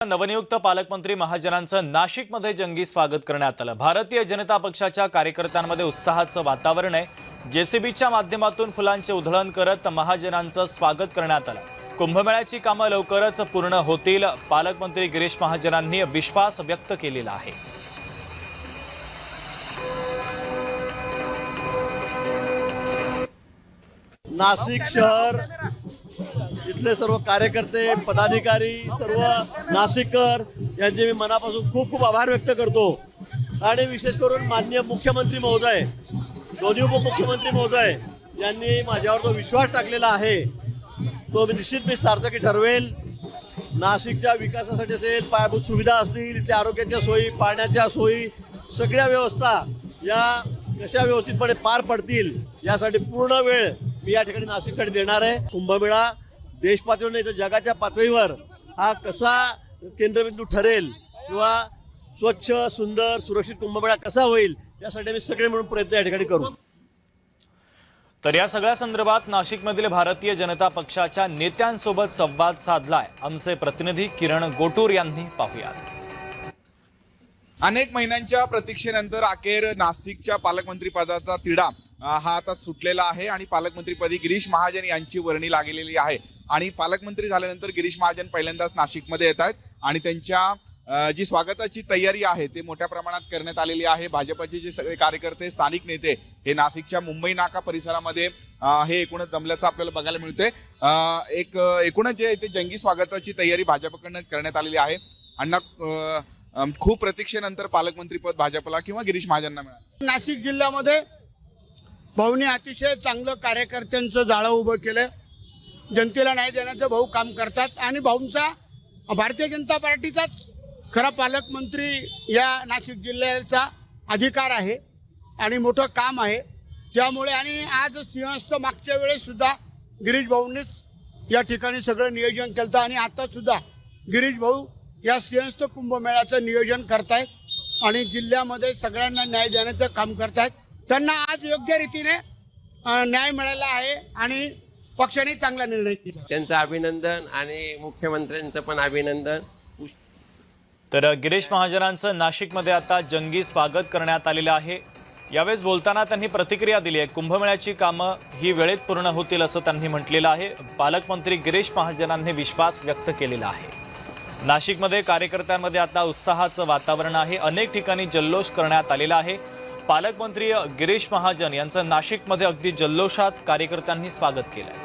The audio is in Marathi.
नवनियुक्त पालकमंत्री महाजनांचं नाशिकमध्ये जंगी स्वागत करण्यात आलं। भारतीय जनता पक्षाच्या कार्यकर्त्यांमध्ये उत्साहाचं वातावरण आहे। जेसीबीच्या माध्यमातून फुलांचे उधळण करत महाजनांचं स्वागत करण्यात आलं। कुंभमेळ्याची कामं लवकरच पूर्ण होतील, पालकमंत्री गिरीश महाजनांनी विश्वास व्यक्त केलेला आहे। नाशिक शहर इथले सर्व कार्यकर्ते, पदाधिकारी, सर्व नाशिककर यांचे मी मनापासून खूप खूप आभार व्यक्त करतो। आणि विशेष करून माननीय मुख्यमंत्री महोदय, दोन्ही उपमुख्यमंत्री महोदय यांनी माझ्यावर जो विश्वास टाकलेला आहे तो निश्चित मी सार्थकी ठरवेल। नाशिकच्या विकासासाठी असेल, पायाभूत सुविधा असतील, इथल्या आरोग्याच्या सोयी, पाण्याच्या सोयी, सगळ्या व्यवस्था या कशा व्यवस्थितपणे पार पडतील यासाठी पूर्ण वेळ मी या ठिकाणी नाशिकसाठी देणार आहे। कुंभमेळा देश पातळीवर नाही तर जगाच्या पातळीवर हा कसा केंद्रबिंदू ठरेल किंवा स्वच्छ, सुंदर, सुरक्षित कुंभमेळा कसा होईल यासाठी मी सगळे मिळून प्रयत्न या ठिकाणी करू। तर या सगळ्या संदर्भात नाशिकमधील भारतीय जनता पक्षाच्या नेत्यांसोबत संवाद साधलाय आमचे प्रतिनिधी किरण गोटूर यांनी। पाहूयात। अनेक महिन्यांच्या प्रतीक्षेनंतर अखेर नाशिकच्या पालकमंत्री पदाचा तिढा हा आता सुटलेला आहे आणि पालकमंत्रीपदी गिरीश महाजन यांची वर्णी लागलेली आहे। आणि पालकमंत्री झाल्यानंतर गिरीश महाजन पहिल्यांदाच नाशिकमध्ये येत आहेत आणि त्यांच्या जी स्वागताची तयारी आहे ते मोठ्या प्रमाणात करण्यात आलेली आहे। भाजपचे जे सगळे कार्यकर्ते, स्थानिक नेते हे नाशिकच्या मुंबई नाका परिसरामध्ये हे एकूणच जमल्याचं आपल्याला बघायला मिळतंय। एकूणच जे इथे जंगी स्वागताची तयारी भाजपकडनं करण्यात आलेली आहे। अण्णा, खूप प्रतीक्षेनंतर पालकमंत्रीपद भाजपला किंवा गिरीश महाजनना मिळालं। नाशिक जिल्ह्यामध्ये भाऊनी अतिशय चांगलं कार्यकर्त्यांचं जाळं उभं केलं। जनतेला न्याय देण्याचं भाऊ काम करतात आणि भाऊंचा भारतीय जनता पार्टीचाच खरा पालकमंत्री या नाशिक जिल्ह्याचा अधिकार आहे आणि मोठं काम आहे। त्यामुळे आणि आज सिंहस्थ मागच्या वेळेस सुद्धा गिरीश भाऊंनीच या ठिकाणी सगळं नियोजन केलं आणि आता सुद्धा गिरीश भाऊ या सिंहस्थ कुंभमेळ्याचं नियोजन करतायत आणि जिल्ह्यामध्ये सगळ्यांना न्याय देण्याचं काम करतायत। त्यांना आज योग्य रीतीने न्याय मिळाला आहे आणि पक्षाने चांगला निर्णय घेतला। त्यांचं अभिनंदन आणि मुख्यमंत्र्यांचं पण अभिनंदन। तर गिरीश महाजनांचं नाशिकमध्ये आता जंगी स्वागत करण्यात आलेलं आहे। यावेळेस बोलताना त्यांनी प्रतिक्रिया दिली आहे। कुंभमेळ्याची कामं ही वेळेत पूर्ण होतील असं त्यांनी म्हटलेलं आहे। पालकमंत्री गिरीश महाजनांनी विश्वास व्यक्त केलेला आहे। नाशिकमध्ये कार्यकर्त्यांमध्ये आता उत्साहाचं वातावरण आहे। अनेक ठिकाणी जल्लोष करण्यात आलेला आहे। पालकमंत्री गिरीश महाजन यांचं नाशिकमध्ये अगदी जल्लोषात कार्यकर्त्यांनी स्वागत केलंय।